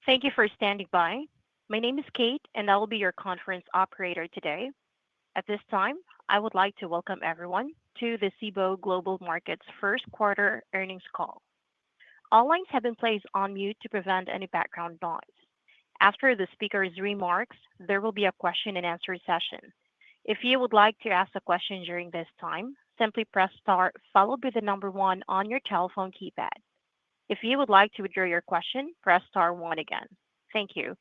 Thank you for standing by. My name is Kate, and I will be your conference operator today. At this time, I would like to welcome everyone to the Cboe Global Markets First Quarter Earnings Call. All lines have been placed on mute to prevent any background noise. After the speaker's remarks, there will be a question-and-answer session. If you would like to ask a question during this time, simply press star followed by the number one on your telephone keypad. If you would like to withdraw your question, press star one again. Thank you.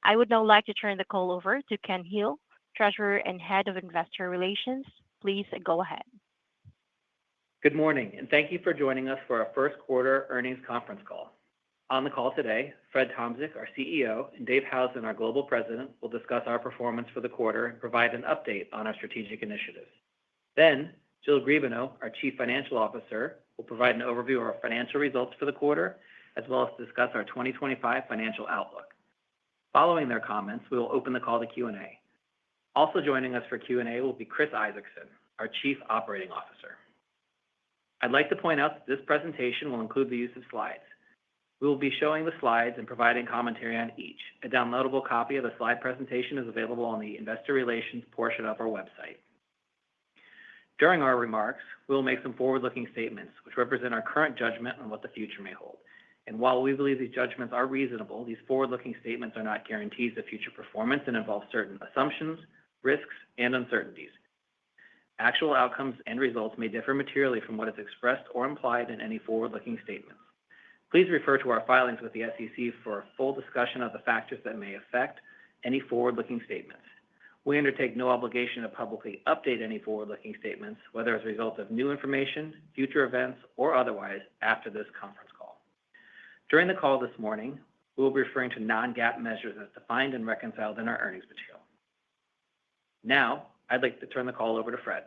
I would now like to turn the call over to Ken Hill, Treasurer and Head of Investor Relations. Please go ahead. Good morning, and thank you for joining us for our first quarter earnings conference call. On the call today, Fred Tomczyk, our CEO, and Dave Howson, our Global President, will discuss our performance for the quarter and provide an update on our strategic initiatives. Then, Jill Griebenow, our Chief Financial Officer, will provide an overview of our financial results for the quarter, as well as discuss our 2025 financial outlook. Following their comments, we will open the call to Q&A. Also joining us for Q&A will be Chris Isaacson, our Chief Operating Officer. I'd like to point out that this presentation will include the use of slides. We will be showing the slides and providing commentary on each. A downloadable copy of the slide presentation is available on the Investor Relations portion of our website. During our remarks, we will make some forward-looking statements, which represent our current judgment on what the future may hold. And while we believe these judgments are reasonable, these forward-looking statements are not guarantees of future performance and involve certain assumptions, risks, and uncertainties. Actual outcomes and results may differ materially from what is expressed or implied in any forward-looking statements. Please refer to our filings with the SEC for a full discussion of the factors that may affect any forward-looking statements. We undertake no obligation to publicly update any forward-looking statements, whether as a result of new information, future events, or otherwise after this conference call. During the call this morning, we will be referring to non-GAAP measures as defined and reconciled in our earnings material. Now, I'd like to turn the call over to Fred.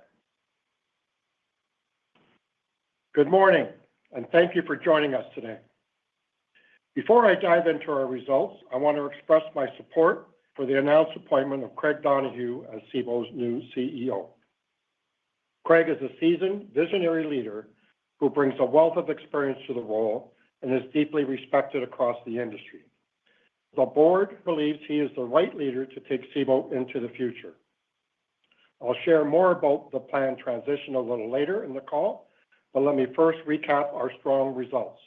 Good morning, and thank you for joining us today. Before I dive into our results, I want to express my support for the announced appointment of Craig Donohue as Cboe's new CEO. Craig is a seasoned, visionary leader who brings a wealth of experience to the role and is deeply respected across the industry. The board believes he is the right leader to take Cboe into the future. I'll share more about the planned transition a little later in the call, but let me first recap our strong results.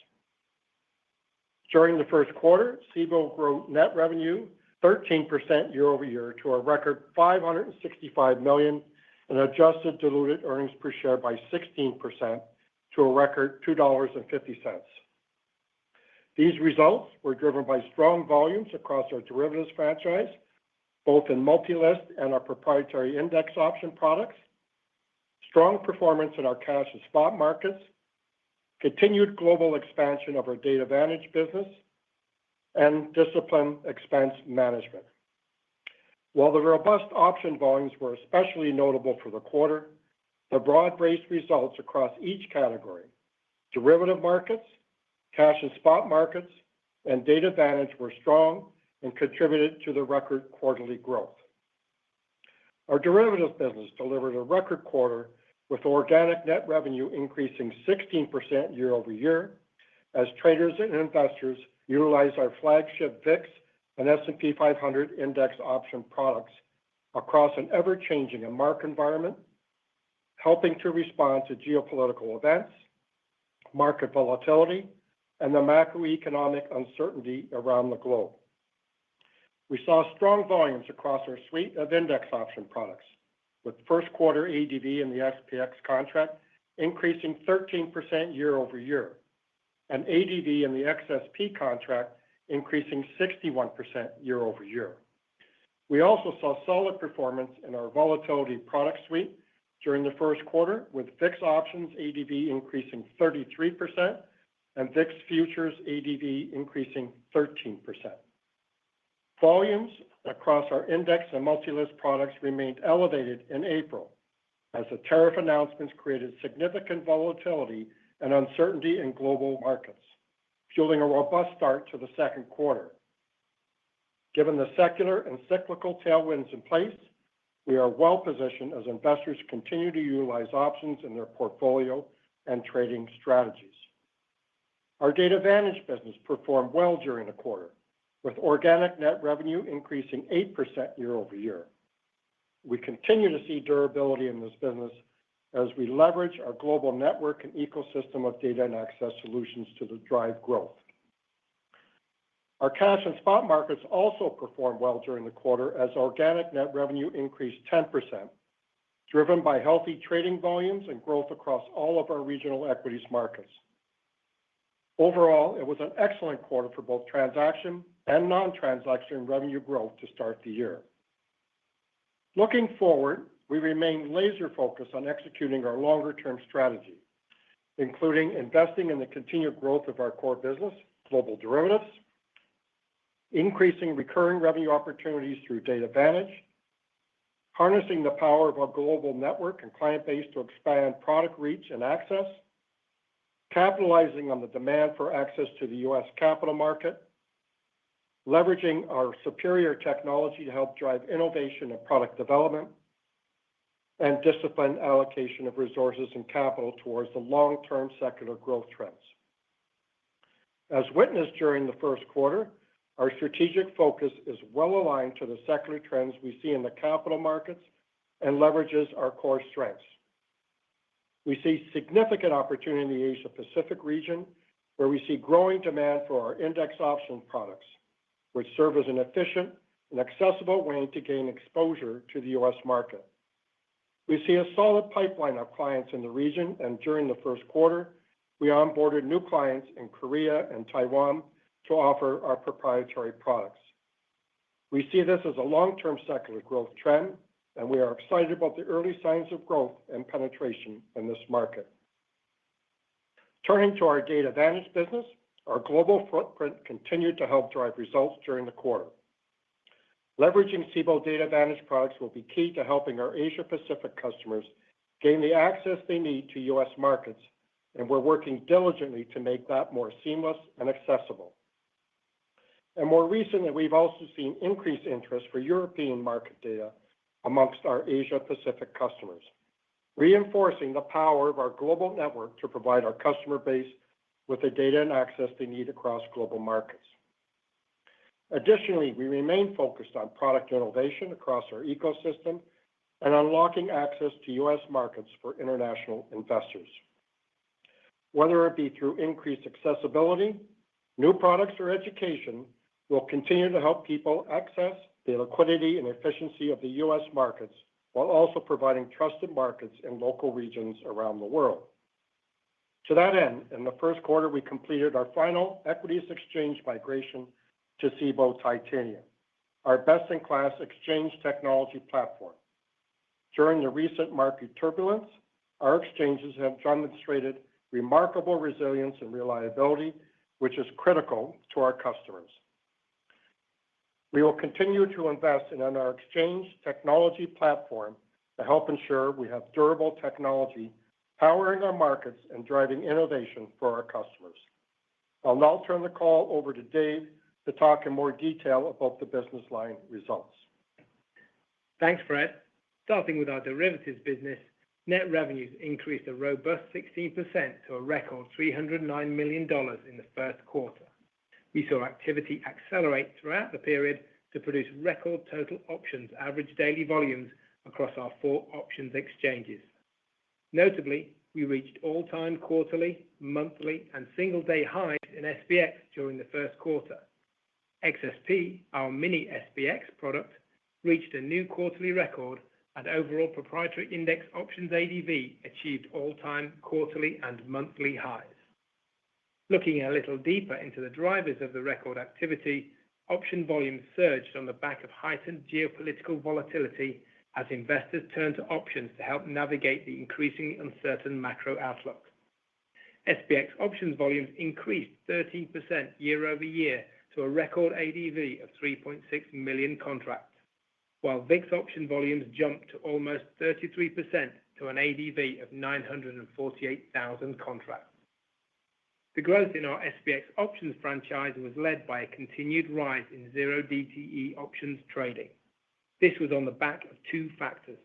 During the first quarter, Cboe grew net revenue 13% year over year to a record $565 million and adjusted diluted earnings per share by 16% to a record $2.50. These results were driven by strong volumes across our derivatives franchise, both in multi-list and our proprietary index option products, strong performance in our cash and spot markets, continued global expansion of our Data Vantage business, and disciplined expense management. While the robust option volumes were especially notable for the quarter, the broad-based results across each category, derivative markets, cash and spot markets, and Data Vantage were strong and contributed to the record quarterly growth. Our derivatives business delivered a record quarter with organic net revenue increasing 16% year over year as traders and investors utilize our flagship VIX and S&P 500 index option products across an ever-changing market environment, helping to respond to geopolitical events, market volatility, and the macroeconomic uncertainty around the globe. We saw strong volumes across our suite of index option products, with first quarter ADV in the SPX contract increasing 13% year over year, and ADV in the XSP contract increasing 61% year over year. We also saw solid performance in our volatility product suite during the first quarter, with VIX options ADV increasing 33% and VIX futures ADV increasing 13%. Volumes across our index and multi-list products remained elevated in April as the tariff announcements created significant volatility and uncertainty in global markets, fueling a robust start to the second quarter. Given the secular and cyclical tailwinds in place, we are well positioned as investors continue to utilize options in their portfolio and trading strategies. Our Data Vantage business performed well during the quarter, with organic net revenue increasing 8% year over year. We continue to see durability in this business as we leverage our global network and ecosystem of data and access solutions to drive growth. Our cash and spot markets also performed well during the quarter as organic net revenue increased 10%, driven by healthy trading volumes and growth across all of our regional equities markets. Overall, it was an excellent quarter for both transaction and non-transaction revenue growth to start the year. Looking forward, we remain laser-focused on executing our longer-term strategy, including investing in the continued growth of our core business, global derivatives, increasing recurring revenue opportunities through Data Vantage, harnessing the power of our global network and client base to expand product reach and access, capitalizing on the demand for access to the U.S. capital market, leveraging our superior technology to help drive innovation and product development, and disciplined allocation of resources and capital towards the long-term secular growth trends. As witnessed during the first quarter, our strategic focus is well aligned to the secular trends we see in the capital markets and leverages our core strengths. We see significant opportunity in the Asia-Pacific region, where we see growing demand for our index option products, which serve as an efficient and accessible way to gain exposure to the U.S. market. We see a solid pipeline of clients in the region, and during the first quarter, we onboarded new clients in Korea and Taiwan to offer our proprietary products. We see this as a long-term secular growth trend, and we are excited about the early signs of growth and penetration in this market. Turning to our Data Vantage business, our global footprint continued to help drive results during the quarter. Leveraging Cboe Data Vantage products will be key to helping our Asia-Pacific customers gain the access they need to U.S. markets, and we're working diligently to make that more seamless and accessible. And more recently, we've also seen increased interest for European market data amongst our Asia-Pacific customers, reinforcing the power of our global network to provide our customer base with the data and access they need across global markets. Additionally, we remain focused on product innovation across our ecosystem and unlocking access to U.S. markets for international investors. Whether it be through increased accessibility, new products, or education, we'll continue to help people access the liquidity and efficiency of the U.S. markets while also providing trusted markets in local regions around the world. To that end, in the first quarter, we completed our final equities exchange migration to Cboe Titanium, our best-in-class exchange technology platform. During the recent market turbulence, our exchanges have demonstrated remarkable resilience and reliability, which is critical to our customers. We will continue to invest in our exchange technology platform to help ensure we have durable technology powering our markets and driving innovation for our customers. I'll now turn the call over to Dave to talk in more detail about the business line results. Thanks, Fred. Starting with our derivatives business, net revenues increased a robust 16% to a record $309 million in the first quarter. We saw activity accelerate throughout the period to produce record total options average daily volumes across our 4 options exchanges. Notably, we reached all-time quarterly, monthly, and single-day highs in SPX during the first quarter. XSP, our mini SPX product, reached a new quarterly record, and overall proprietary index options ADV achieved all-time quarterly and monthly highs. Looking a little deeper into the drivers of the record activity, option volumes surged on the back of heightened geopolitical volatility as investors turned to options to help navigate the increasingly uncertain macro outlook. SPX options volumes increased 13% year over year to a record ADV of 3.6 million contracts, while VIX option volumes jumped to almost 33% to an ADV of 948,000 contracts. The growth in our SPX options franchise was led by a continued rise in zero DTE options trading. This was on the back of 2 factors.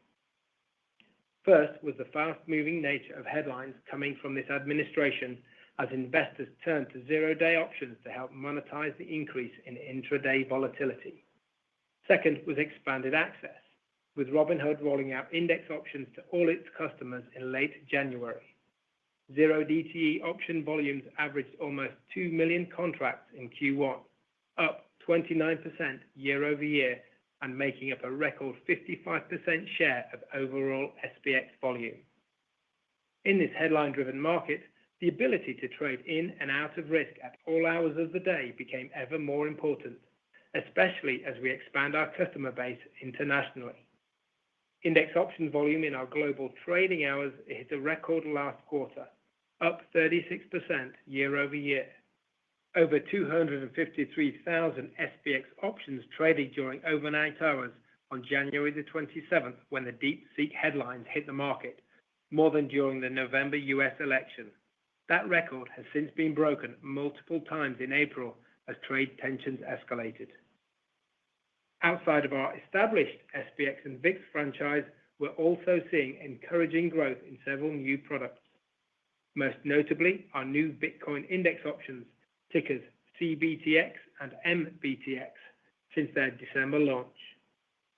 First was the fast-moving nature of headlines coming from this administration as investors turn to zero-day options to help monetize the increase in intraday volatility. Second was expanded access, with Robinhood rolling out index options to all its customers in late January. Zero DTE option volumes averaged almost 2 million contracts in Q1, up 29% year over year and making up a record 55% share of overall SPX volume. In this headline-driven market, the ability to trade in and out of risk at all hours of the day became ever more important, especially as we expand our customer base internationally. Index option volume in our global trading hours hit a record last quarter, up 36% year over year. Over 253,000 SPX options traded during overnight hours on January the 27th when the DeepSeek headlines hit the market, more than during the November US election. That record has since been broken multiple times in April as trade tensions escalated. Outside of our established SPX and VIX franchise, we're also seeing encouraging growth in several new products. Most notably, our new Bitcoin index options, tickers CBTX and MBTX, since their December launch.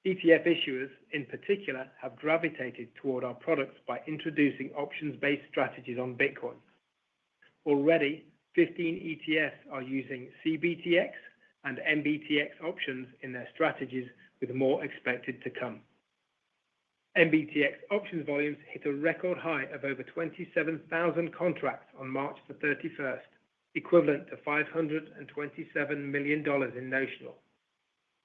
ETF issuers, in particular, have gravitated toward our products by introducing options-based strategies on Bitcoin. Already, 15 ETFs are using CBTX and MBTX options in their strategies, with more expected to come. MBTX options volumes hit a record high of over 27,000 contracts on March the 31st, equivalent to $527 million in notional.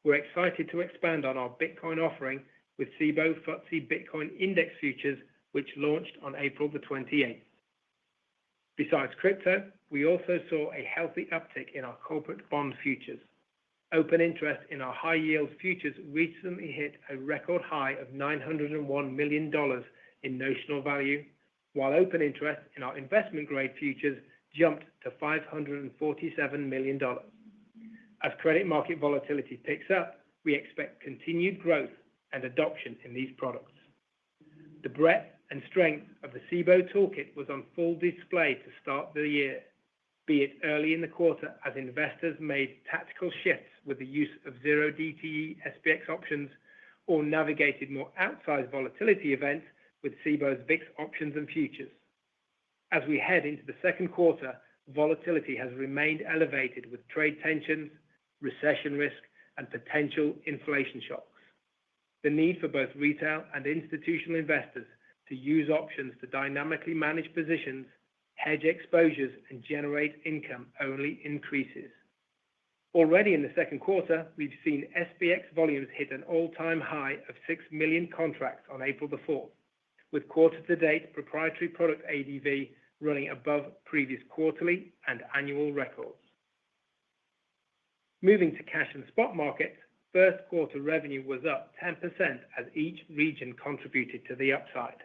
We're excited to expand on our Bitcoin offering with Cboe FTSE Bitcoin Index Futures, which launched on April the 28th. Besides crypto, we also saw a healthy uptick in our corporate bond futures. Open interest in our high-yield futures recently hit a record high of $901 million in notional value, while open interest in our investment-grade futures jumped to $547 million. As credit market volatility picks up, we expect continued growth and adoption in these products. The breadth and strength of the Cboe toolkit was on full display to start the year, be it early in the quarter as investors made tactical shifts with the use of zero DTE SPX options or navigated more outsized volatility events with Cboe's VIX options and futures. As we head into the second quarter, volatility has remained elevated with trade tensions, recession risk, and potential inflation shocks. The need for both retail and institutional investors to use options to dynamically manage positions, hedge exposures, and generate income only increases. Already in the second quarter, we've seen SPX volumes hit an all-time high of 6 million contracts on April the 4th, with quarter-to-date proprietary product ADV running above previous quarterly and annual records. Moving to cash and spot markets, first quarter revenue was up 10% as each region contributed to the upside.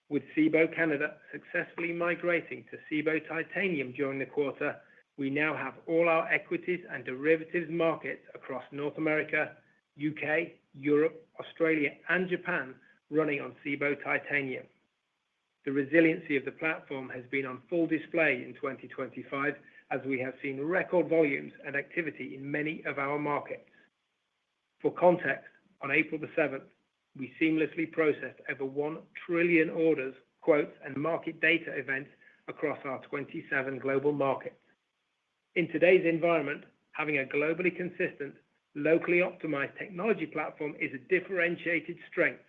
With Cboe Canada successfully migrating to Cboe Titanium during the quarter, we now have all our equities and derivatives markets across North America, UK, Europe, Australia, and Japan running on Cboe Titanium. The resiliency of the platform has been on full display in 2025 as we have seen record volumes and activity in many of our markets. For context, on April the 7th, we seamlessly processed over 1 trillion orders, quotes, and market data events across our 27 global markets. In today's environment, having a globally consistent, locally optimized technology platform is a differentiated strength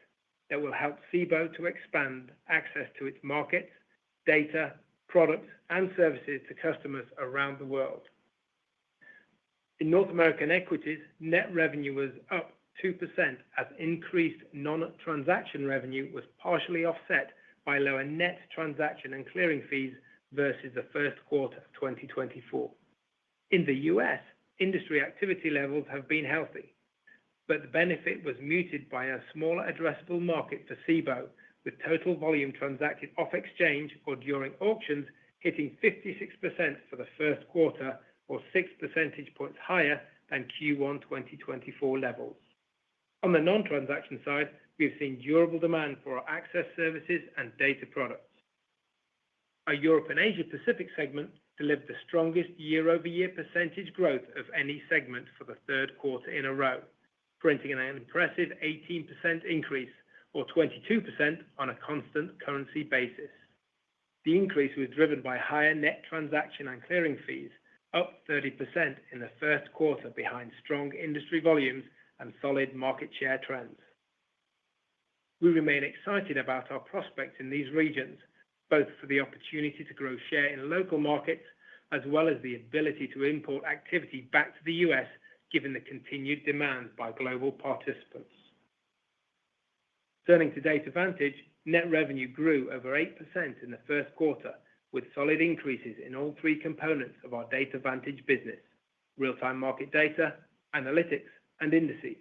that will help Cboe to expand access to its markets, data, products, and services to customers around the world. In North American equities, net revenue was up 2% as increased non-transaction revenue was partially offset by lower net transaction and clearing fees versus the first quarter of 2024. In the US, industry activity levels have been healthy, but the benefit was muted by a smaller addressable market for Cboe, with total volume transacted off exchange or during auctions hitting 56% for the first quarter, or 6 percentage points higher than Q1 2024 levels. On the non-transaction side, we have seen durable demand for our access services and data products. Our Europe and Asia Pacific segment delivered the strongest year-over-year percentage growth of any segment for the third quarter in a row, printing an impressive 18% increase, or 22% on a constant currency basis. The increase was driven by higher net transaction and clearing fees, up 30% in the first quarter behind strong industry volumes and solid market share trends. We remain excited about our prospects in these regions, both for the opportunity to grow share in local markets as well as the ability to import activity back to the U.S. given the continued demand by global participants. Turning to Data Vantage, net revenue grew over 8% in the first quarter, with solid increases in all three components of our Data Vantage business: real-time market data, analytics, and indices.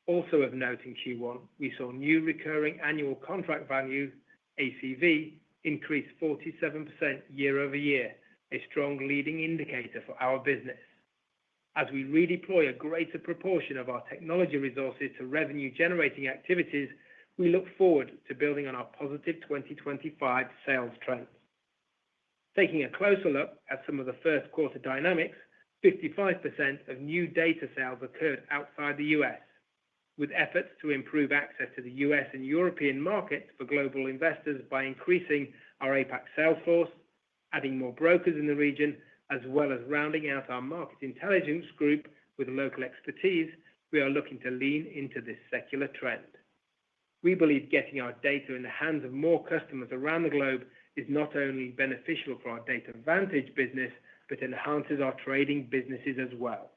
Also of note in Q1, we saw new recurring annual contract value, ACV, increase 47% year over year, a strong leading indicator for our business. As we redeploy a greater proportion of our technology resources to revenue-generating activities, we look forward to building on our positive 2025 sales trends. Taking a closer look at some of the first quarter dynamics, 55% of new data sales occurred outside the U.S., with efforts to improve access to the U.S. and European markets for global investors by increasing our APAC sales force, adding more brokers in the region, as well as rounding out our market intelligence group with local expertise. We are looking to lean into this secular trend. We believe getting our data in the hands of more customers around the globe is not only beneficial for our Data Vantage business, but enhances our trading businesses as well.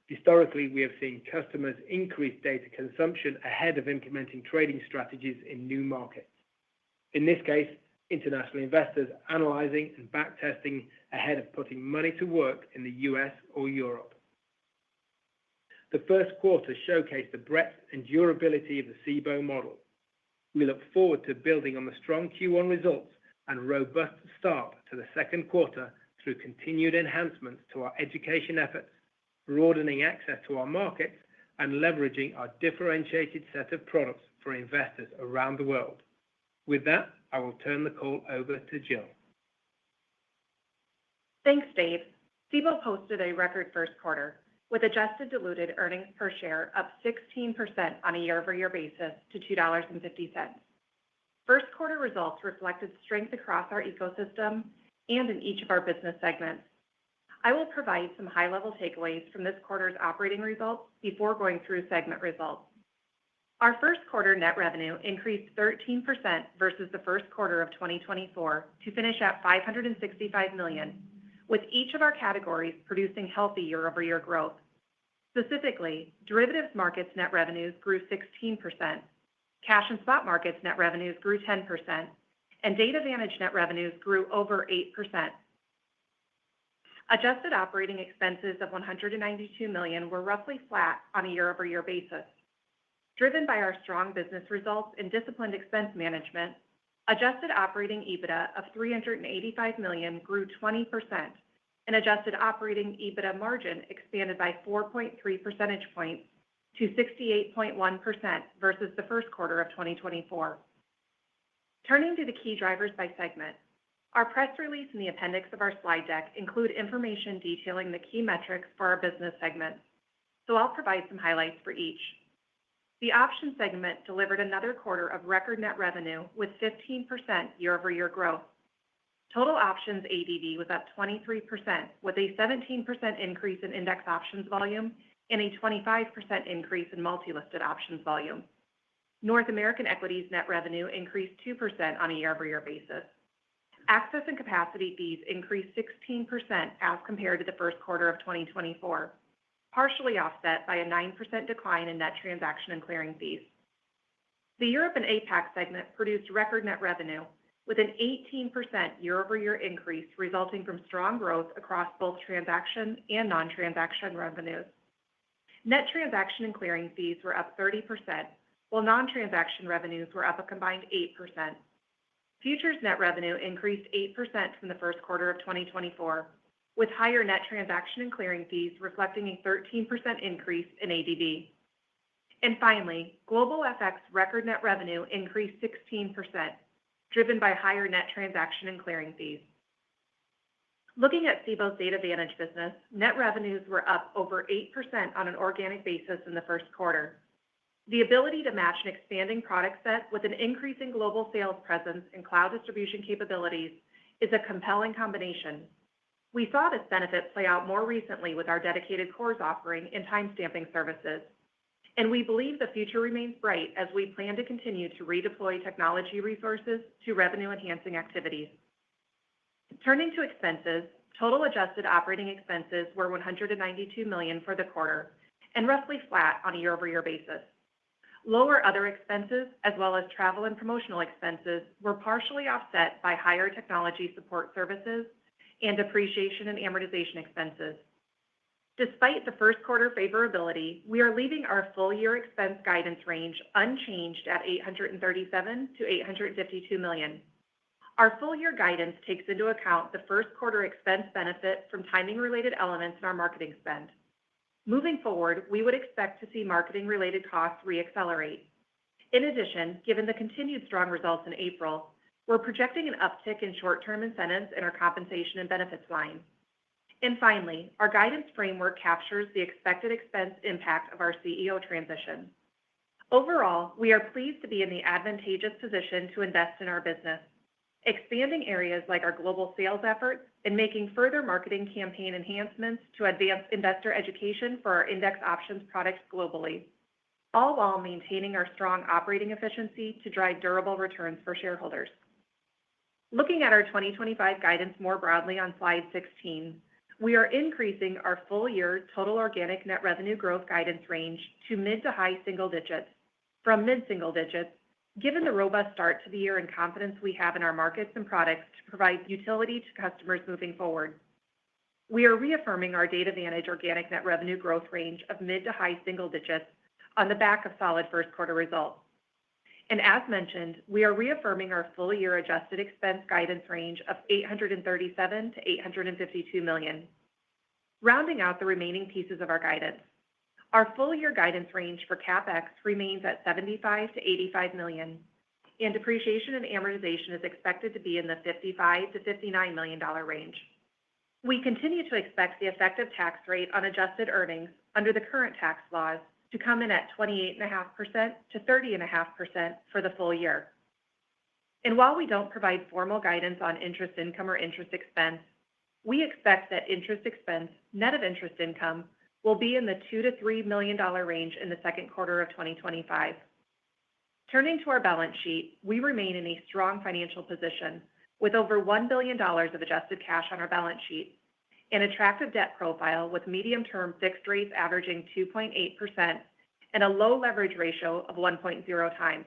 Historically, we have seen customers increase data consumption ahead of implementing trading strategies in new markets. In this case, international investors analyzing and backtesting ahead of putting money to work in the US or Europe. The first quarter showcased the breadth and durability of the Cboe model. We look forward to building on the strong Q1 results and robust start to the second quarter through continued enhancements to our education efforts, broadening access to our markets, and leveraging our differentiated set of products for investors around the world. With that, I will turn the call over to Jill. Thanks, Dave. Cboe posted a record first quarter, with adjusted diluted earnings per share up 16% on a year-over-year basis to $2.50. First quarter results reflected strength across our ecosystem and in each of our business segments. I will provide some high-level takeaways from this quarter's operating results before going through segment results. Our first quarter net revenue increased 13% versus the first quarter of 2024 to finish at $565 million, with each of our categories producing healthy year-over-year growth. Specifically, derivatives markets net revenues grew 16%, cash and spot markets net revenues grew 10%, and Data Vantage net revenues grew over 8%. Adjusted operating expenses of $192 million were roughly flat on a year-over-year basis. Driven by our strong business results and disciplined expense management, adjusted operating EBITDA of $385 million grew 20%, and adjusted operating EBITDA margin expanded by 4.3 percentage points to 68.1% versus the first quarter of 2024. Turning to the key drivers by segment, our press release and the appendix of our slide deck include information detailing the key metrics for our business segments, so I'll provide some highlights for each. The options segment delivered another quarter of record net revenue with 15% year-over-year growth. Total options ADV was up 23%, with a 17% increase in index options volume and a 25% increase in multi-listed options volume. North American equities net revenue increased 2% on a year-over-year basis. Access and capacity fees increased 16% as compared to the first quarter of 2024, partially offset by a 9% decline in net transaction and clearing fees. The Europe and APAC segment produced record net revenue, with an 18% year-over-year increase resulting from strong growth across both transaction and non-transaction revenues. Net transaction and clearing fees were up 30%, while non-transaction revenues were up a combined 8%. Futures net revenue increased 8% from the first quarter of 2024, with higher net transaction and clearing fees reflecting a 13% increase in ADV. And finally, global FX record net revenue increased 16%, driven by higher net transaction and clearing fees. Looking at Cboe's Data Vantage business, net revenues were up over 8% on an organic basis in the first quarter. The ability to match an expanding product set with an increasing global sales presence and cloud distribution capabilities is a compelling combination. We saw this benefit play out more recently with our dedicated cores offering and timestamping services, and we believe the future remains bright as we plan to continue to redeploy technology resources to revenue-enhancing activities. Turning to expenses, total adjusted operating expenses were $192 million for the quarter and roughly flat on a year-over-year basis. Lower other expenses, as well as travel and promotional expenses, were partially offset by higher technology support services and depreciation and amortization expenses. Despite the first quarter favorability, we are leaving our full-year expense guidance range unchanged at $837 to $852 million. Our full-year guidance takes into account the first quarter expense benefit from timing-related elements in our marketing spend. Moving forward, we would expect to see marketing-related costs reaccelerate. In addition, given the continued strong results in April, we're projecting an uptick in short-term incentives in our compensation and benefits line. And finally, our guidance framework captures the expected expense impact of our CEO transition. Overall, we are pleased to be in the advantageous position to invest in our business, expanding areas like our global sales efforts and making further marketing campaign enhancements to advance investor education for our index options products globally, all while maintaining our strong operating efficiency to drive durable returns for shareholders. Looking at our 2025 guidance more broadly on slide 16, we are increasing our full-year total organic net revenue growth guidance range to mid to high single digits from mid-single digits, given the robust start to the year and confidence we have in our markets and products to provide utility to customers moving forward. We are reaffirming our Data Vantage organic net revenue growth range of mid to high single digits on the back of solid first quarter results. And as mentioned, we are reaffirming our full-year adjusted expense guidance range of $837 to $852 million. Rounding out the remaining pieces of our guidance, our full-year guidance range for CapEx remains at $75 to $85 million, and depreciation and amortization is expected to be in the $55 to $59 million range. We continue to expect the effective tax rate on adjusted earnings under the current tax laws to come in at 28.5% to 30.5% for the full year. And while we don't provide formal guidance on interest income or interest expense, we expect that interest expense, net of interest income, will be in the $2 to $3 million range in the second quarter of 2025. Turning to our balance sheet, we remain in a strong financial position with over $1 billion of adjusted cash on our balance sheet, an attractive debt profile with medium-term fixed rates averaging 2.8%, and a low leverage ratio of 1.0 times.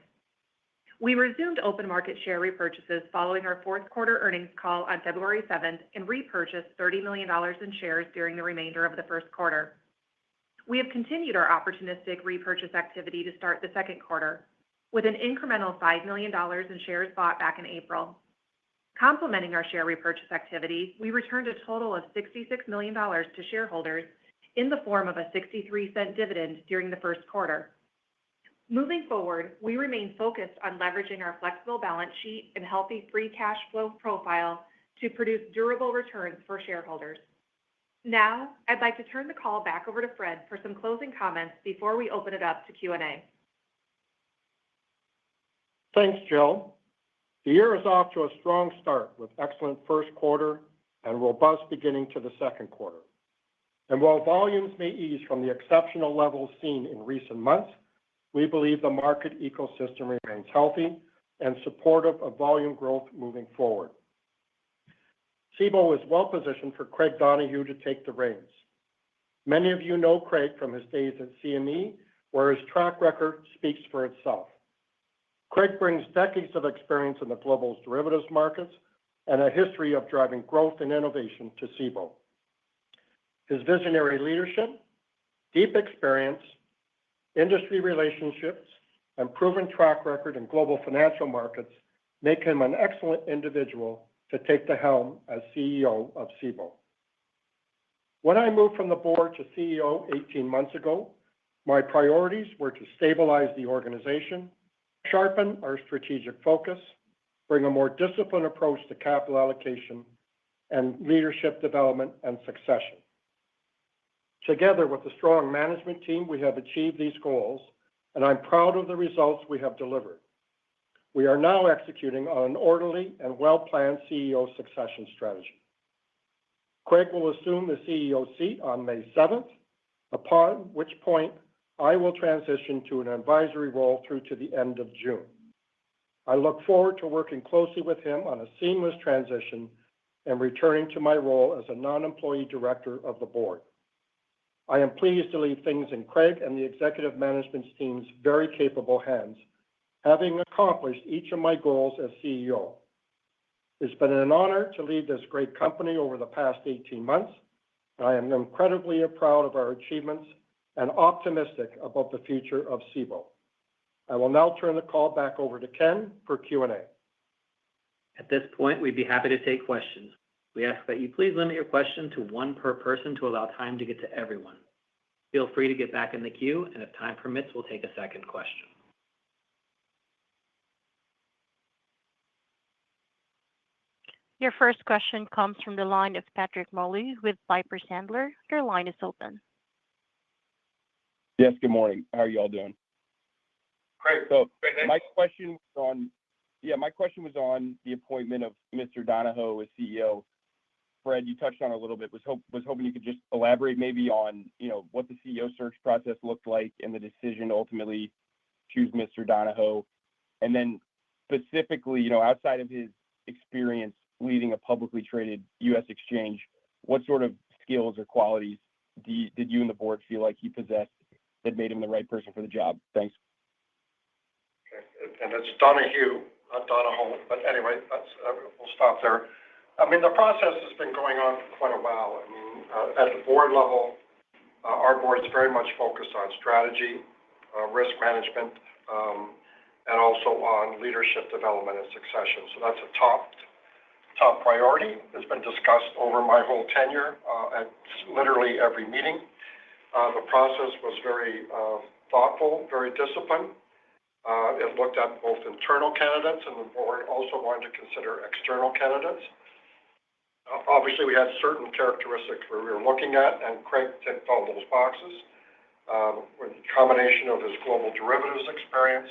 We resumed open market share repurchases following our fourth quarter earnings call on February 7th and repurchased $30 million in shares during the remainder of the first quarter. We have continued our opportunistic repurchase activity to start the second quarter, with an incremental $5 million in shares bought back in April. Complementing our share repurchase activity, we returned a total of $66 million to shareholders in the form of a 63-cent dividend during the first quarter. Moving forward, we remain focused on leveraging our flexible balance sheet and healthy free cash flow profile to produce durable returns for shareholders. Now, I'd like to turn the call back over to Fred for some closing comments before we open it up to Q&A. Thanks, Jill. The year is off to a strong start with excellent first quarter and robust beginning to the second quarter. And while volumes may ease from the exceptional levels seen in recent months, we believe the market ecosystem remains healthy and supportive of volume growth moving forward. Cboe is well positioned for Craig Donohue to take the reins. Many of you know Craig from his days at CME, where his track record speaks for itself. Craig brings decades of experience in the global derivatives markets and a history of driving growth and innovation to Cboe. His visionary leadership, deep experience, industry relationships, and proven track record in global financial markets make him an excellent individual to take the helm as CEO of Cboe. When I moved from the board to CEO 18 months ago, my priorities were to stabilize the organization, sharpen our strategic focus, bring a more disciplined approach to capital allocation and leadership development and succession. Together with a strong management team, we have achieved these goals, and I'm proud of the results we have delivered. We are now executing on an orderly and well-planned CEO succession strategy. Craig will assume the CEO seat on May 7th, upon which point I will transition to an advisory role through to the end of June. I look forward to working closely with him on a seamless transition and returning to my role as a non-employee director of the board. I am pleased to leave things in Craig and the executive management team's very capable hands, having accomplished each of my goals as CEO. It's been an honor to lead this great company over the past 18 months. I am incredibly proud of our achievements and optimistic about the future of Cboe. I will now turn the call back over to Ken for Q&A. At this point, we'd be happy to take questions. We ask that you please limit your question to one per person to allow time to get to everyone. Feel free to get back in the queue, and if time permits, we'll take a second question. Your first question comes from the line of Patrick Moley with Piper Sandler. Your line is open. Yes, good morning. How are you all doing? Great. So my question was on the appointment of Mr. Donahoe as CEO. Fred, you touched on it a little bit. Was hoping you could just elaborate maybe on what the CEO search process looked like and the decision to ultimately choose Mr. Donahoe, and then specifically, outside of his experience leading a publicly traded U.S. exchange, what sort of skills or qualities did you and the board feel like he possessed that made him the right person for the job? Thanks. Okay. And it's Donahue, not Donahoe, but anyway, we'll stop there. I mean, the process has been going on for quite a while. I mean, at the board level, our board is very much focused on strategy, risk management, and also on leadership development and succession. So that's a top priority. It's been discussed over my whole tenure at literally every meeting. The process was very thoughtful, very disciplined. It looked at both internal candidates, and the board also wanted to consider external candidates. Obviously, we had certain characteristics where we were looking at, and Craig ticked all those boxes with a combination of his global derivatives experience,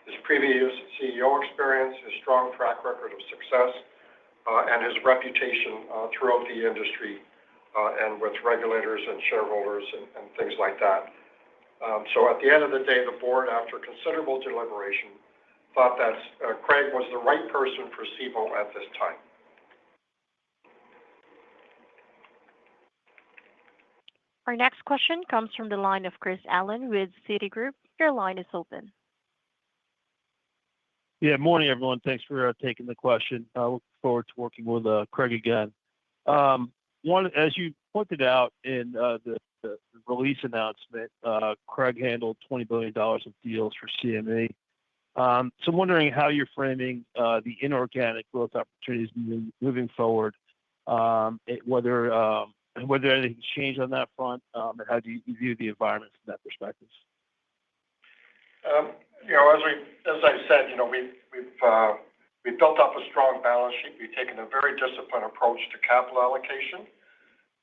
his previous CEO experience, his strong track record of success, and his reputation throughout the industry and with regulators and shareholders and things like that. So at the end of the day, the board, after considerable deliberation, thought that Craig was the right person for Cboe at this time. Our next question comes from the line of Chris Allen with Citigroup. Your line is open. Yeah, morning, everyone. Thanks for taking the question. Looking forward to working with Craig again. As you pointed out in the release announcement, Craig handled $20 billion of deals for CME. So I'm wondering how you're framing the inorganic growth opportunities moving forward, whether anything's changed on that front, and how do you view the environment from that perspective? As I said, we've built up a strong balance sheet. We've taken a very disciplined approach to capital allocation.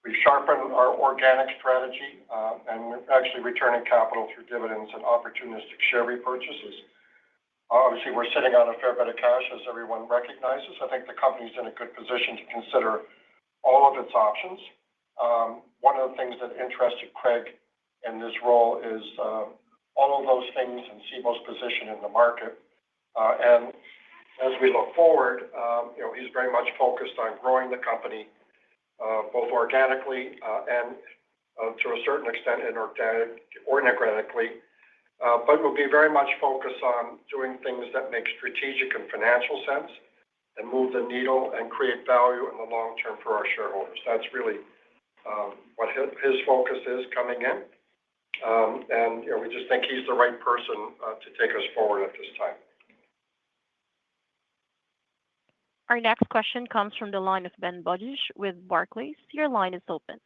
We've sharpened our organic strategy, and we're actually returning capital through dividends and opportunistic share repurchases. Obviously, we're sitting on a fair bit of cash, as everyone recognizes. I think the company's in a good position to consider all of its options. One of the things that interested Craig in this role is all of those things in Cboe's position in the market. And as we look forward, he's very much focused on growing the company, both organically and to a certain extent inorganically. But we'll be very much focused on doing things that make strategic and financial sense and move the needle and create value in the long term for our shareholders. That's really what his focus is coming in. And we just think he's the right person to take us forward at this time. Our next question comes from the line of Ben Budish with Barclays. Your line is open.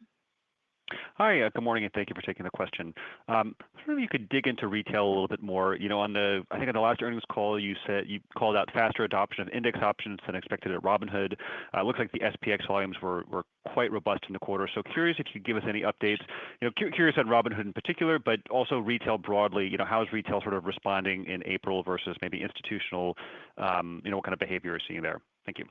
Hi, good morning, and thank you for taking the question. I was wondering if you could dig into retail a little bit more. I think on the last earnings call, you said you called out faster adoption of index options than expected at Robinhood. It looks like the SPX volumes were quite robust in the quarter. So curious if you could give us any updates. Curious on Robinhood in particular, but also retail broadly. How is retail sort of responding in April versus maybe institutional? What kind of behavior you're seeing there? Thank you.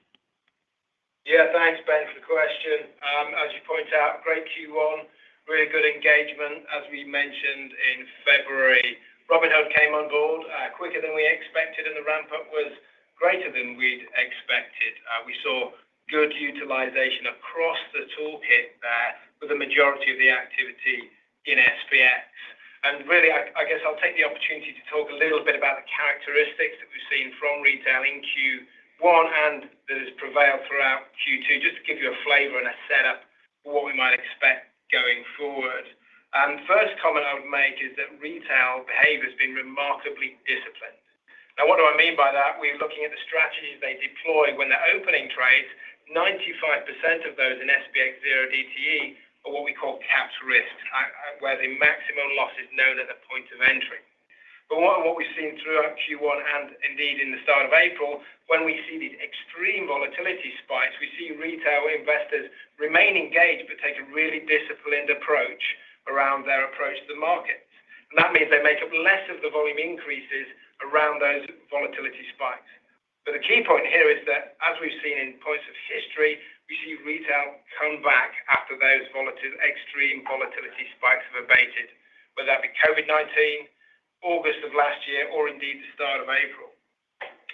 Yeah, thanks, Ben, for the question. As you point out, great Q1, really good engagement. As we mentioned in February, Robinhood came on board quicker than we expected, and the ramp-up was greater than we'd expected. We saw good utilization across the toolkit there, with the majority of the activity in SPX. And really, I guess I'll take the opportunity to talk a little bit about the characteristics that we've seen from retail in Q1 and that has prevailed throughout Q2, just to give you a flavor and a setup for what we might expect going forward. First comment I would make is that retail behavior has been remarkably disciplined. Now, what do I mean by that? We're looking at the strategies they deploy when they're opening trades. 95% of those in SPX 0 DTE are what we call capped risks, where the maximum loss is known at the point of entry. But what we've seen throughout Q1 and indeed in the start of April, when we see these extreme volatility spikes, we see retail investors remain engaged but take a really disciplined approach around their approach to the markets. And that means they make up less of the volume increases around those volatility spikes. But the key point here is that, as we've seen in points of history, we see retail come back after those extreme volatility spikes have abated, whether that be COVID-19, August of last year, or indeed the start of April.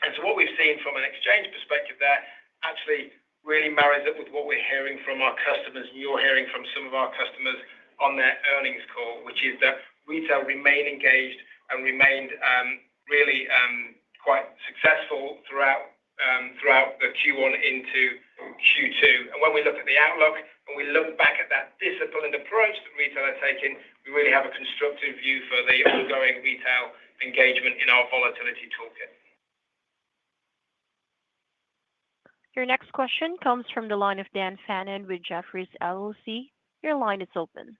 And so what we've seen from an exchange perspective there actually really marries up with what we're hearing from our customers, and you're hearing from some of our customers on their earnings call, which is that retail remained engaged and remained really quite successful throughout the Q1 into Q2. And when we look at the outlook, and we look back at that disciplined approach that retail are taking, we really have a constructive view for the ongoing retail engagement in our volatility toolkit. Your next question comes from the line of Dan Fannon with Jefferies LLC. Your line is open.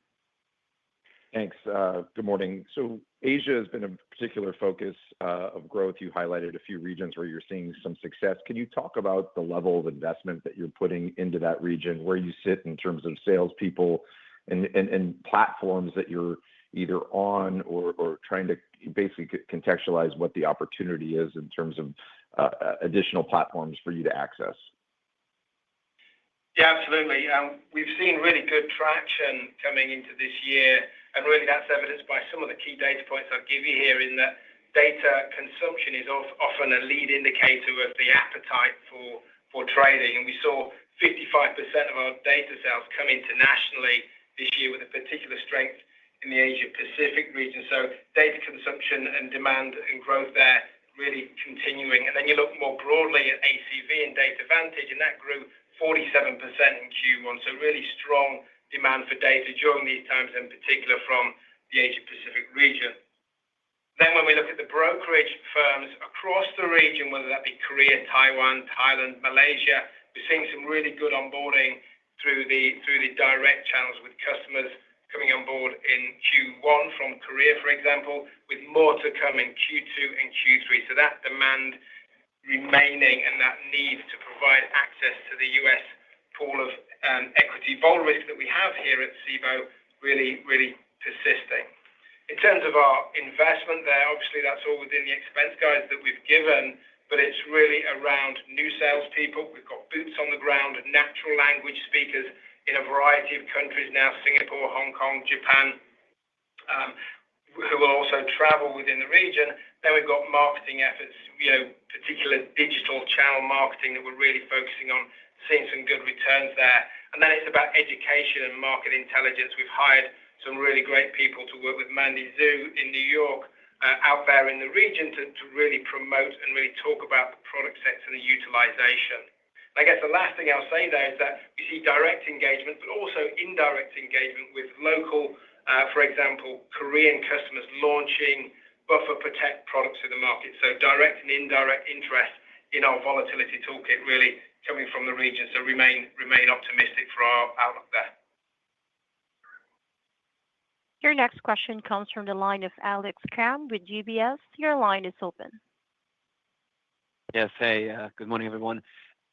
Thanks. Good morning. So Asia has been a particular focus of growth. You highlighted a few regions where you're seeing some success. Can you talk about the level of investment that you're putting into that region, where you sit in terms of salespeople and platforms that you're either on or trying to basically contextualize what the opportunity is in terms of additional platforms for you to access? Yeah, absolutely. We've seen really good traction coming into this year, and really that's evidenced by some of the key data points I'll give you here, in that data consumption is often a lead indicator of the appetite for trading. And we saw 55% of our data sales come internationally this year, with a particular strength in the Asia-Pacific region. So data consumption and demand and growth there really continuing. And then you look more broadly at ACV and Data Vantage, and that grew 47% in Q1. So really strong demand for data during these times, in particular from the Asia-Pacific region. Then when we look at the brokerage firms across the region, whether that be Korea, Taiwan, Thailand, Malaysia, we're seeing some really good onboarding through the direct channels, with customers coming on board in Q1 from Korea, for example, with more to come in Q2 and Q3. So that demand remaining and that need to provide access to the US pool of equity vol risk that we have here at Cboe really, really persisting. In terms of our investment there, obviously that's all within the expense guides that we've given, but it's really around new salespeople. We've got boots on the ground, natural language speakers in a variety of countries now, Singapore, Hong Kong, Japan, who will also travel within the region. Then we've got marketing efforts, particular digital channel marketing that we're really focusing on, seeing some good returns there. And then it's about education and market intelligence. We've hired some really great people to work with Mandy Zhu in New York, out there in the region to really promote and really talk about the product sets and the utilization. And I guess the last thing I'll say there is that we see direct engagement, but also indirect engagement with local, for example, Korean customers launching buffer protect products in the market. So direct and indirect interest in our volatility toolkit really coming from the region. So remain optimistic for our outlook there. Your next question comes from the line of Alex Kramm with UBS. Your line is open. Yes. Hey, good morning, everyone.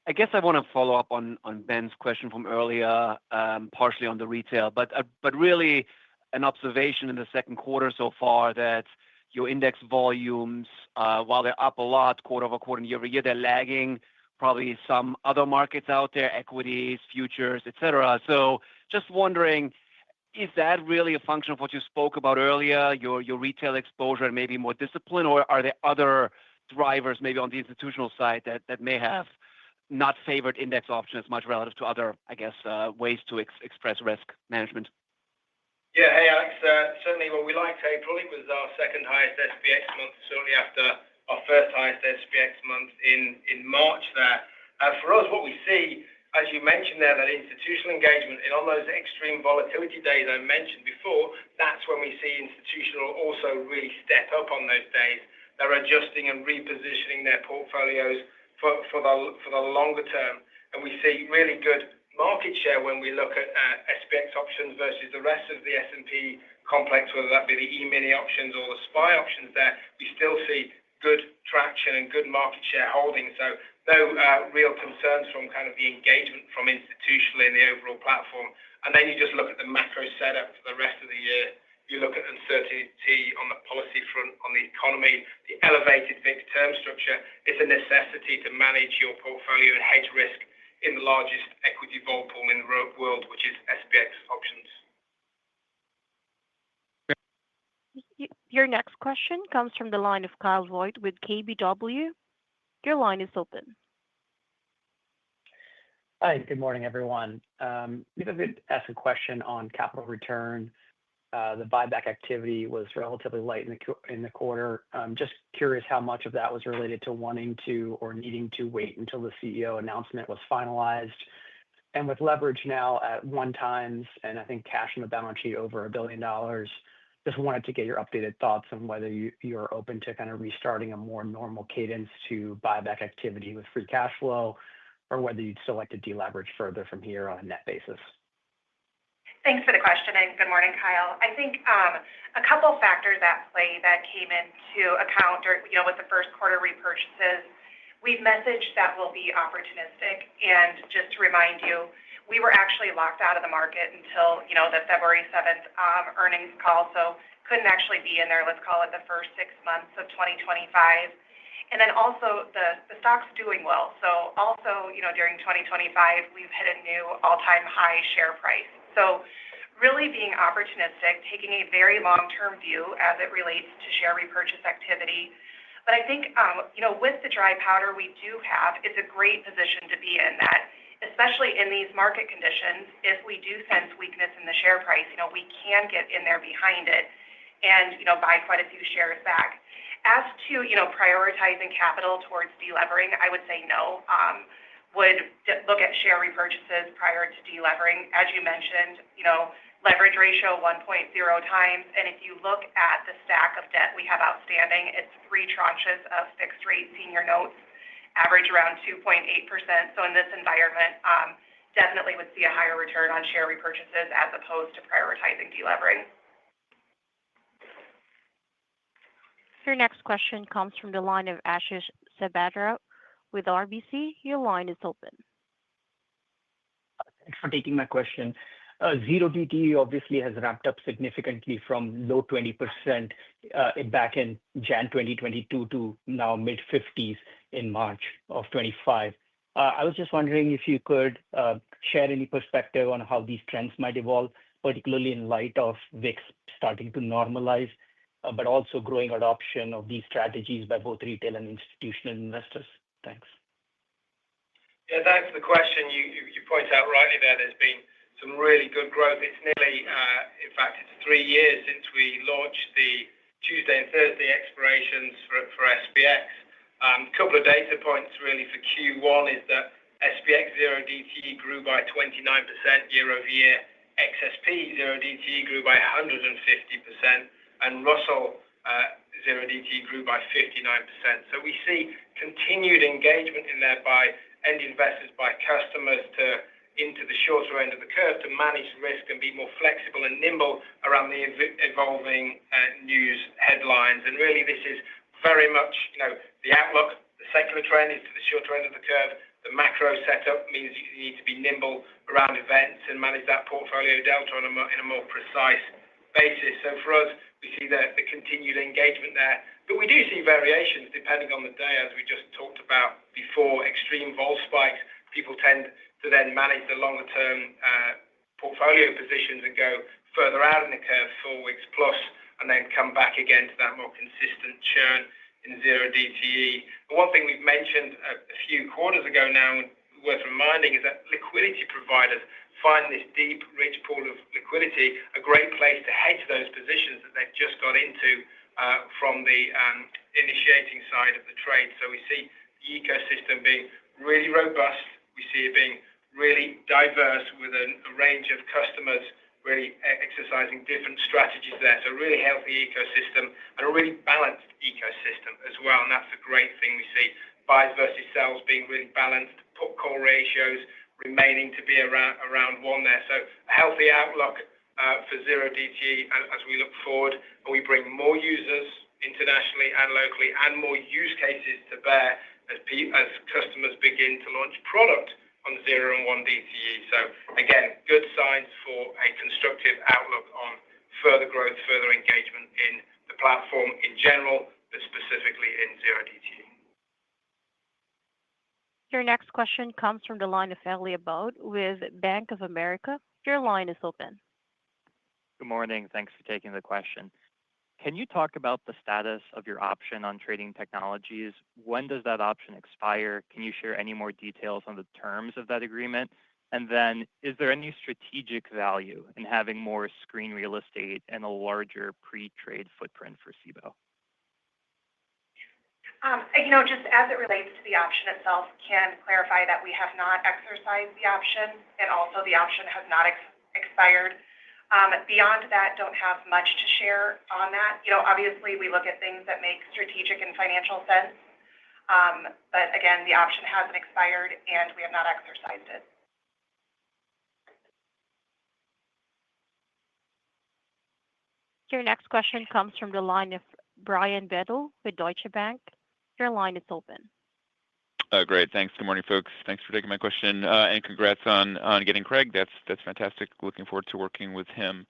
I guess I want to follow up on Ben's question from earlier, partially on the retail, but really an observation in the second quarter so far that your index volumes, while they're up a lot quarter over quarter and year over year, they're lagging probably some other markets out there, equities, futures, etc. So just wondering, is that really a function of what you spoke about earlier, your retail exposure and maybe more discipline, or are there other drivers maybe on the institutional side that may have not favored index options much relative to other, I guess, ways to express risk management? Yeah, hey Alex, certainly what we liked April, it was our second highest SPX month, certainly after our first highest SPX month in March there. For us, what we see, as you mentioned there, that institutional engagement, and on those extreme volatility days I mentioned before, that's when we see institutional also really step up on those days. They're adjusting and repositioning their portfolios for the longer term. And we see really good market share when we look at SPX options versus the rest of the S&P complex, whether that be the E-mini options or the SPY options there. We still see good traction and good market share holding. So no real concerns from kind of the engagement from institutional in the overall platform. And then you just look at the macro setup for the rest of the year. You look at uncertainty on the policy front, on the economy, the elevated fixed term structure. It's a necessity to manage your portfolio and hedge risk in the largest equity vol pool in the world, which is SPX options. Your next question comes from the line of Kyle Voigt with KBW. Your line is open. Hi, good morning, everyone. If I could ask a question on capital return. The buyback activity was relatively light in the quarter. Just curious how much of that was related to wanting to or needing to wait until the CEO announcement was finalized. And with leverage now at 1x, and I think cash on the balance sheet over $1 billion, just wanted to get your updated thoughts on whether you're open to kind of restarting a more normal cadence to buyback activity with free cash flow, or whether you'd still like to deleverage further from here on a net basis. Thanks for the question, and good morning, Kyle. I think a couple factors at play that came into account with the first quarter repurchases. We've messaged that we'll be opportunistic, and just to remind you, we were actually locked out of the market until the February 7th earnings call, so couldn't actually be in there, let's call it the first 6 months of 2025. And then also the stock's doing well. So also, during 2025, we've hit a new all-time high share price. So really being opportunistic, taking a very long-term view as it relates to share repurchase activity. But I think, with the dry powder we do have, it's a great position to be in that, especially in these market conditions, if we do sense weakness in the share price, we can get in there behind it and, buy quite a few shares back. As to, prioritizing capital towards delevering, I would say no. Would look at share repurchases prior to delevering. As you mentioned, leverage ratio 1.0 times. And if you look at the stack of debt we have outstanding, it's 3 tranches of fixed rate senior notes, average around 2.8%. So in this environment, definitely would see a higher return on share repurchases as opposed to prioritizing delevering. Your next question comes from the line of Ashish Sabadra with RBC. Your line is open. Thanks for taking my question. Zero DTE obviously has ramped up significantly from low 20% back in Jan 2022 to now mid-50s in March of 25. I was just wondering if you could share any perspective on how these trends might evolve, particularly in light of VIX starting to normalize, but also growing adoption of these strategies by both retail and institutional investors. Thanks. Yeah, thanks for the question. You point out rightly there, there's been some really good growth. It's nearly, in fact, it's 3 years since we launched the Tuesday and Thursday expirations for SPX. A couple of data points really for Q1 is that SPX 0DTE grew by 29% year over year. XSP 0DTE grew by 150%. And Russell 0DTE grew by 59%. So we see continued engagement in there by end investors, by customers to into the shorter end of the curve to manage risk and be more flexible and nimble around the evolving news headlines. And really, this is very much, the outlook. The secular trend is to the shorter end of the curve. The macro setup means you need to be nimble around events and manage that portfolio delta in a more precise basis. So for us, we see the continued engagement there. But we do see variations depending on the day, as we just talked about before. Extreme vol spikes, people tend to then manage the longer-term portfolio positions and go further out in the curve, 4 weeks plus, and then come back again to that more consistent churn in zero DTE. But one thing we've mentioned a few quarters ago now, worth reminding, is that liquidity providers find this deep, rich pool of liquidity a great place to hedge those positions that they've just got into from the initiating side of the trade. So we see the ecosystem being really robust. We see it being really diverse with a range of customers really exercising different strategies there. So a really healthy ecosystem and a really balanced ecosystem as well. And that's a great thing we see. Buys versus sells being really balanced, put call ratios remaining to be around one there. So a healthy outlook for zero DTE as we look forward. And we bring more users internationally and locally and more use cases to bear as customers begin to launch product on 0 and 1 DTE. So again, good signs for a constructive outlook on further growth, further engagement in the platform in general, but specifically in 0 DTE. Your next question comes from the line of Elliot Bode with Bank of America. Your line is open. Good morning. Thanks for taking the question. Can you talk about the status of your option on Trading Technologies? When does that option expire? Can you share any more details on the terms of that agreement? And then, is there any strategic value in having more screen real estate and a larger pre-trade footprint for Cboe? Just as it relates to the option itself, can clarify that we have not exercised the option, and also the option has not expired. Beyond that, don't have much to share on that. Obviously, we look at things that make strategic and financial sense. But again, the option hasn't expired, and we have not exercised it. Your next question comes from the line of Brian Bedell with Deutsche Bank. Your line is open. Great. Thanks. Good morning, folks. Thanks for taking my question. And congrats on getting Craig. That's fantastic. Looking forward to working with him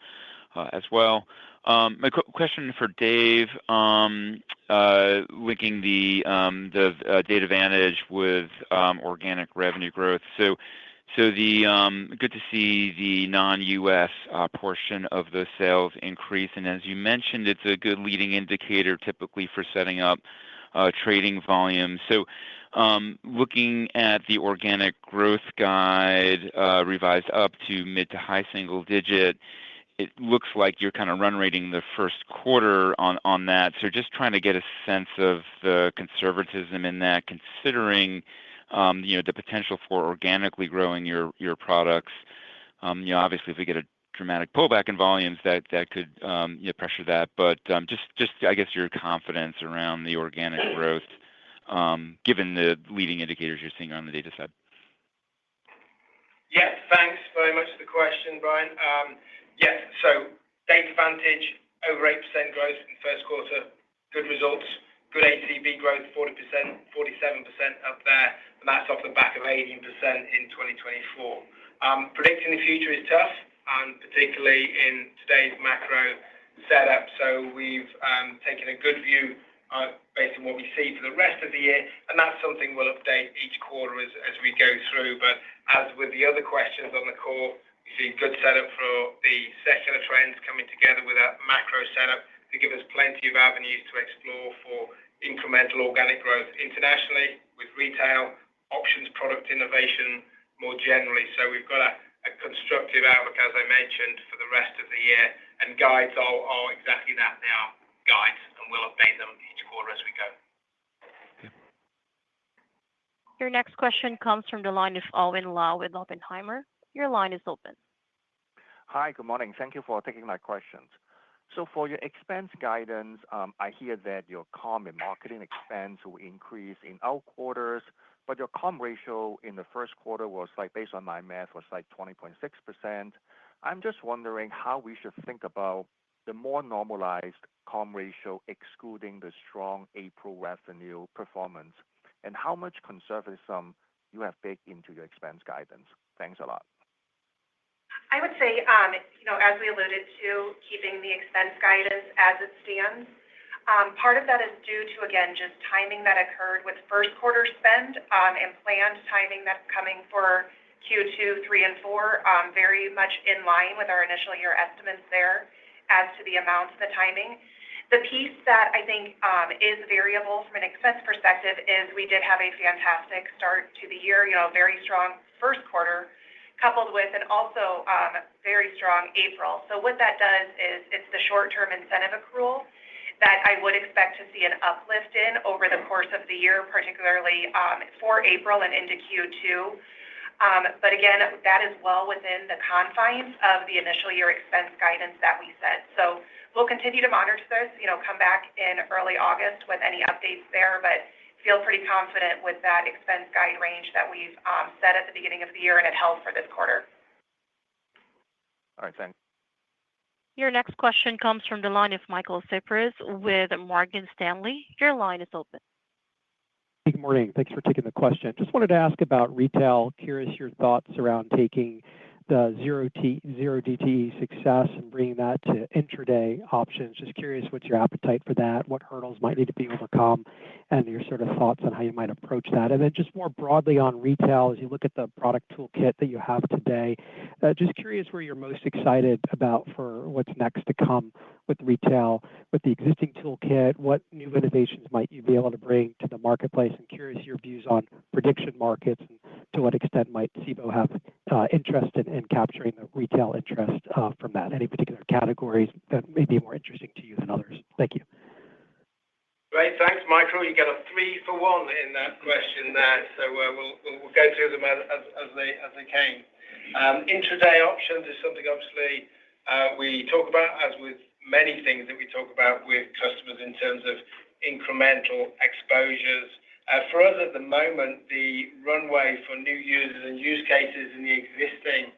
as well. My question for Dave, linking the Data Vantage with organic revenue growth. So the good to see the non-US portion of the sales increase. And as you mentioned, it's a good leading indicator typically for setting up trading volume. So looking at the organic growth guide revised up to mid to high single digit, it looks like you're kind of run rating the first quarter on that. So just trying to get a sense of the conservatism in that, considering the potential for organically growing your products. Obviously, if we get a dramatic pullback in volumes, that could pressure that. But just I guess your confidence around the organic growth, given the leading indicators you're seeing on the data side. Yes, thanks very much for the question, Brian. Yes, so Data Vantage, over 8% growth in the first quarter, good results, good ACV growth, 40%, 47% up there, and that's off the back of 18% in 2024. Predicting the future is tough, and particularly in today's macro setup. So we've taken a good view based on what we see for the rest of the year, and that's something we'll update each quarter as we go through. But as with the other questions on the call, we see good setup for the secular trends coming together with a macro setup to give us plenty of avenues to explore for incremental organic growth internationally with retail, options, product innovation more generally. So we've got a constructive outlook, as I mentioned, for the rest of the year, and guides are exactly that. They are guides, and we'll update them each quarter as we go. Your next question comes from the line of Owen Lau with Oppenheimer. Your line is open. Hi, good morning. Thank you for taking my questions. So for your expense guidance, I hear that your comm and marketing expense will increase in out quarters but your comp ratio in the first quarter was like, based on my math, was like 20.6%. I'm just wondering how we should think about the more normalized comp ratio, excluding the strong April revenue performance, and how much conservatism you have baked into your expense guidance. Thanks a lot. I would say, as we alluded to, keeping the expense guidance as it stands. Part of that is due to, again, just timing that occurred with first quarter spend and planned timing that's coming for Q2, 3, and 4, very much in line with our initial year estimates there as to the amounts, the timing. The piece that I think is variable from an expense perspective is we did have a fantastic start to the year, very strong first quarter, coupled with an also very strong April. So what that does is it's the short-term incentive accrual that I would expect to see an uplift in over the course of the year, particularly for April and into Q2. But again, that is well within the confines of the initial year expense guidance that we set. So we'll continue to monitor this, come back in early August with any updates there, but feel pretty confident with that expense guide range that we've set at the beginning of the year and it held for this quarter. All right, thanks. Your next question comes from the line of Michael Cyprys with Morgan Stanley. Your line is open. Good morning. Thanks for taking the question. Just wanted to ask about retail. Curious your thoughts around taking the zero DTE success and bringing that to intraday options. Just curious what's your appetite for that, what hurdles might need to be overcome, and your sort of thoughts on how you might approach that. And then just more broadly on retail, as you look at the product toolkit that you have today, just curious where you're most excited about for what's next to come with retail, with the existing toolkit, what new innovations might you be able to bring to the marketplace, and curious your views on prediction markets and to what extent might Cboe have interest in capturing the retail interest from that. Any particular categories that may be more interesting to you than others? Thank you. Great. Thanks, Michael. You got a 3-for-1 in that question there. So we'll go through them as they came. Intraday options is something obviously we talk about, as with many things that we talk about with customers in terms of incremental exposures. For us at the moment, the runway for new users and use cases in the existing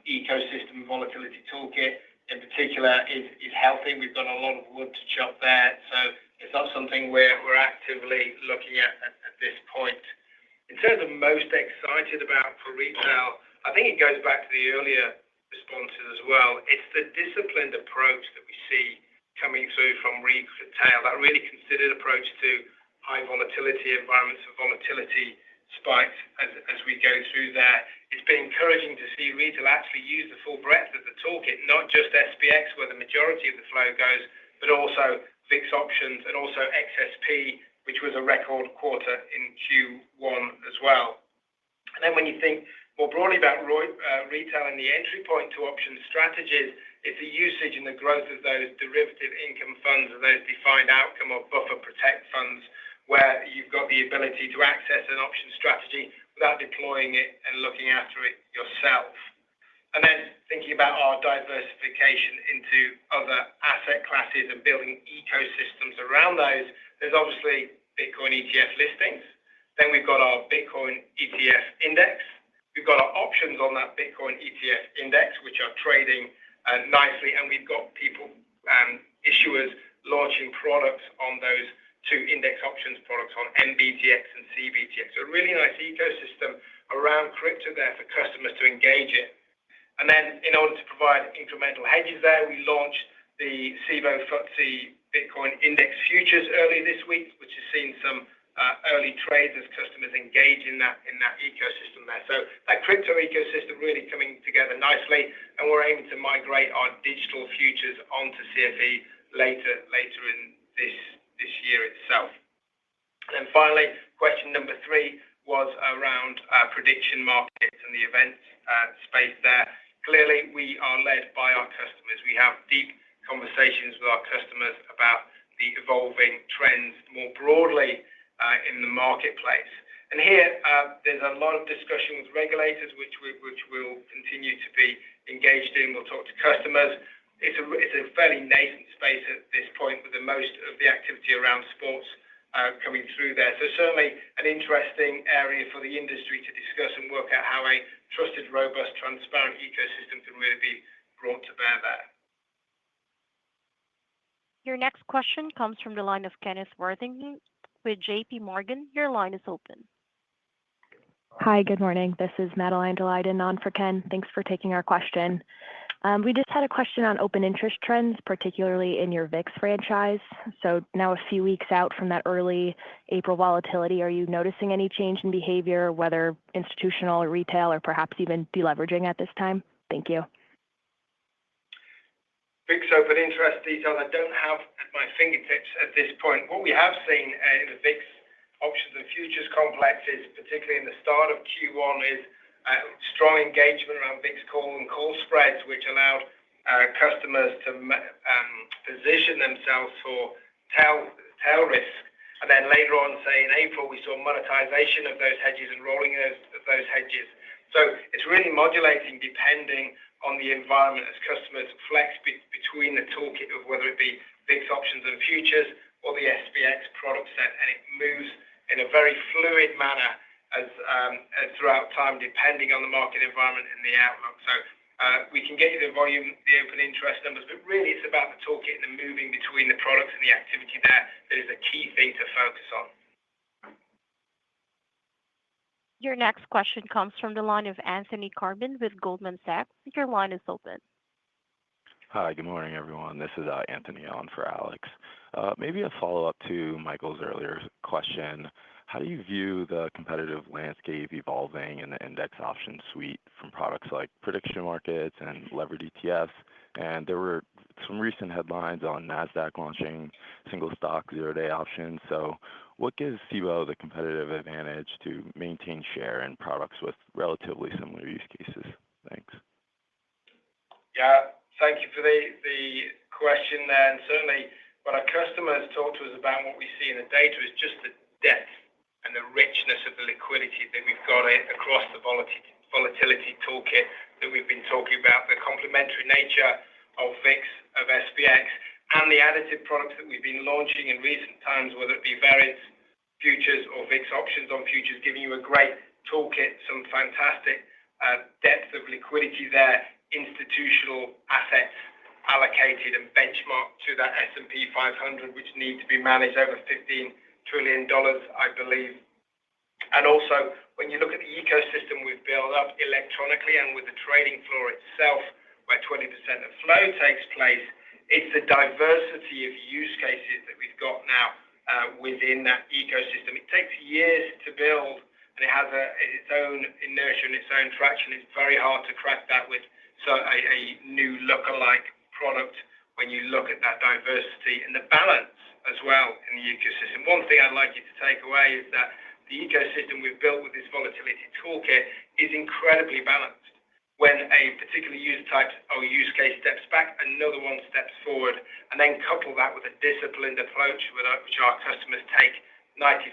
ecosystem volatility toolkit in particular is healthy. We've got a lot of wood to chop there. So it's not something we're actively looking at this point. In terms of most excited about for retail, I think it goes back to the earlier responses as well. It's the disciplined approach that we see coming through from retail, that really considered approach to high volatility environments and volatility spikes as we go through there. It's been encouraging to see retail actually use the full breadth of the toolkit, not just SPX where the majority of the flow goes, but also VIX options and also XSP, which was a record quarter in Q1 as well. And then when you think more broadly about retail and the entry point to option strategies, it's the usage and the growth of those derivative income funds and those defined outcome or buffer protect funds where you've got the ability to access an option strategy without deploying it and looking after it yourself. And then thinking about our diversification into other asset classes and building ecosystems around those, there's obviously Bitcoin ETF listings. Then we've got our Bitcoin ETF index. We've got our options on that Bitcoin ETF index, which are trading nicely. And we've got people, issuers, launching products on those two index options products on MBTX and CBTX. So a really nice ecosystem around crypto there for customers to engage in. And then in order to provide incremental hedges there, we launched the Cboe FTSE Bitcoin Index Futures early this week, which has seen some early trades as customers engage in that ecosystem there. So that crypto ecosystem really coming together nicely, and we're aiming to migrate our digital futures onto CFE later in this year itself. And then finally, question number 3 was around prediction markets and the events space there. Clearly, we are led by our customers. We have deep conversations with our customers about the evolving trends more broadly in the marketplace. And here, there's a lot of discussion with regulators, which we'll continue to be engaged in. We'll talk to customers. It's a fairly nascent space at this point with the most of the activity around sports coming through there. So certainly an interesting area for the industry to discuss and work out how a trusted, robust, transparent ecosystem can really be brought to bear there. Your next question comes from the line of Kenneth Worthington with JP Morgan. Your line is open. Hi, good morning. This is Madeline Daleiden on for Ken. Thanks for taking our question. We just had a question on open interest trends, particularly in your VIX franchise. So now a few weeks out from that early April volatility, are you noticing any change in behavior, whether institutional or retail, or perhaps even deleveraging at this time? Thank you. VIX open interest details I don't have at my fingertips at this point. What we have seen in the VIX options and futures complexes, particularly in the start of Q1, is strong engagement around VIX call and call spreads, which allowed customers to position themselves for tail risk. And then later on, say in April, we saw monetization of those hedges and rolling of those hedges. So it's really modulating depending on the environment as customers flex between the toolkit of whether it be VIX options and futures or the SPX product set, and it moves in a very fluid manner as throughout time, depending on the market environment and the outlook. So we can get you the volume, the open interest numbers, but really it's about the toolkit and the moving between the products and the activity there that is a key thing to focus on. Your next question comes from the line of Anthony Carbon with Goldman Sachs. Your line is open. Hi, good morning, everyone. This is Anthony on for Alex. Maybe a follow-up to Michael's earlier question. How do you view the competitive landscape evolving in the index option suite from products like prediction markets and levered ETFs? And there were some recent headlines on NASDAQ launching single stock zero-day options. So what gives Cboe the competitive advantage to maintain share in products with relatively similar use cases? Thanks. Yeah, thank you for the question there. And certainly what our customers talk to us about, what we see in the data, is just the depth and the richness of the liquidity that we've got across the volatility toolkit that we've been talking about, the complementary nature of VIX, of SPX, and the additive products that we've been launching in recent times, whether it be variance futures or VIX options on futures, giving you a great toolkit, some fantastic depth of liquidity there, institutional assets allocated and benchmarked to that S&P 500, which need to be managed over $15 trillion, I believe. And also, when you look at the ecosystem we've built up electronically and with the trading floor itself, where 20% of flow takes place, it's the diversity of use cases that we've got now within that ecosystem. It takes years to build, and it has its own inertia and its own traction. It's very hard to crack that with a new lookalike product when you look at that diversity and the balance as well in the ecosystem. One thing I'd like you to take away is that the ecosystem we've built with this volatility toolkit is incredibly balanced. When a particular user type or use case steps back, another one steps forward, and then couple that with a disciplined approach which our customers take 95%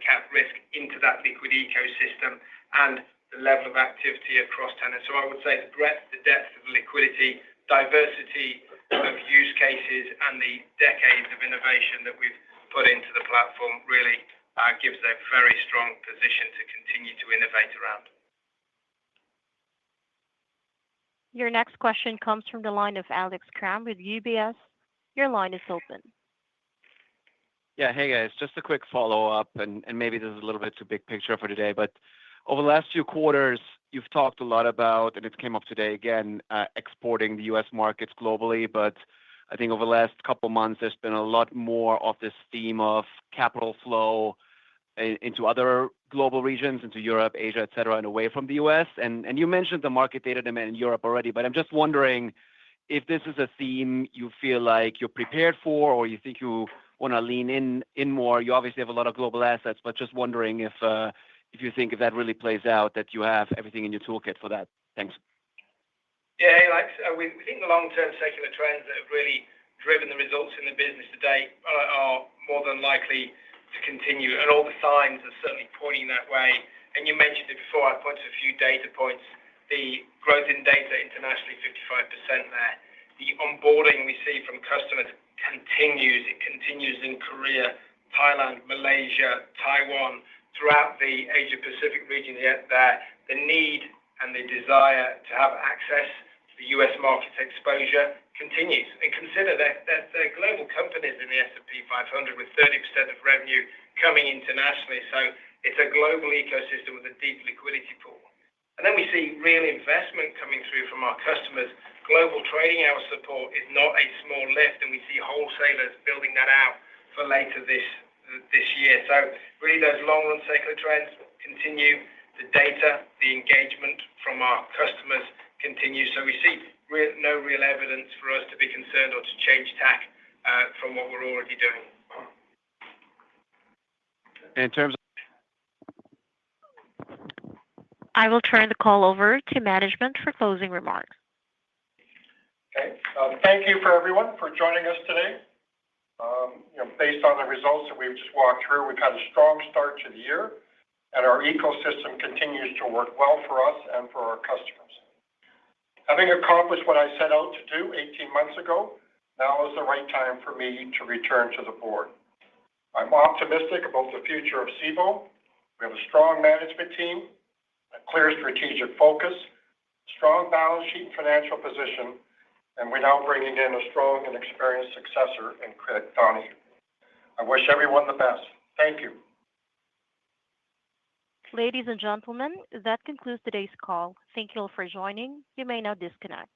cap risk into that liquid ecosystem and the level of activity across tenants. So I would say the breadth, the depth of liquidity, diversity of use cases, and the decades of innovation that we've put into the platform really gives a very strong position to continue to innovate around. Your next question comes from the line of Alex Kramm with UBS. Your line is open. Yeah, hey guys, just a quick follow-up, and maybe this is a little bit too big picture for today, but over the last few quarters, you've talked a lot about, and it came up today again, exporting the U.S. markets globally. But I think over the last couple of months, there's been a lot more of this theme of capital flow into other global regions, into Europe, Asia, et cetera, and away from the U.S. And you mentioned the market data demand in Europe already, but I'm just wondering if this is a theme you feel like you're prepared for, or you think you want to lean in more. You obviously have a lot of global assets, but just wondering if you think if that really plays out, that you have everything in your toolkit for that. Thanks. Yeah, hey, Alex, we think the long-term secular trends that have really driven the results in the business today are more than likely to continue, and all the signs are certainly pointing that way. And you mentioned it before, I pointed to a few data points. The growth in data internationally, 55% there. The onboarding we see from customers continues. It continues in Korea, Thailand, Malaysia, Taiwan, throughout the Asia-Pacific region, yet the need and the desire to have access to the U.S. market exposure continues. And consider that they're global companies in the S&P 500 with 30% of revenue coming internationally. So it's a global ecosystem with a deep liquidity pool. And then we see real investment coming through from our customers. Global trading hour support is not a small lift, and we see wholesalers building that out for later this year. So really those long-run secular trends continue. The data, the engagement from our customers continues. So we see no real evidence for us to be concerned or to change tack from what we're already doing. In terms of I will turn the call over to management for closing remarks. Okay. Thank you for everyone for joining us today. Based on the results that we've just walked through, we've had a strong start to the year, and our ecosystem continues to work well for us and for our customers. Having accomplished what I set out to do 18 months ago, now is the right time for me to return to the board. I'm optimistic about the future of Cboe. We have a strong management team, a clear strategic focus, strong balance sheet and financial position, and we're now bringing in a strong and experienced successor in Craig Donohue. I wish everyone the best. Thank you. Ladies and gentlemen, that concludes today's call. Thank you all for joining. You may now disconnect.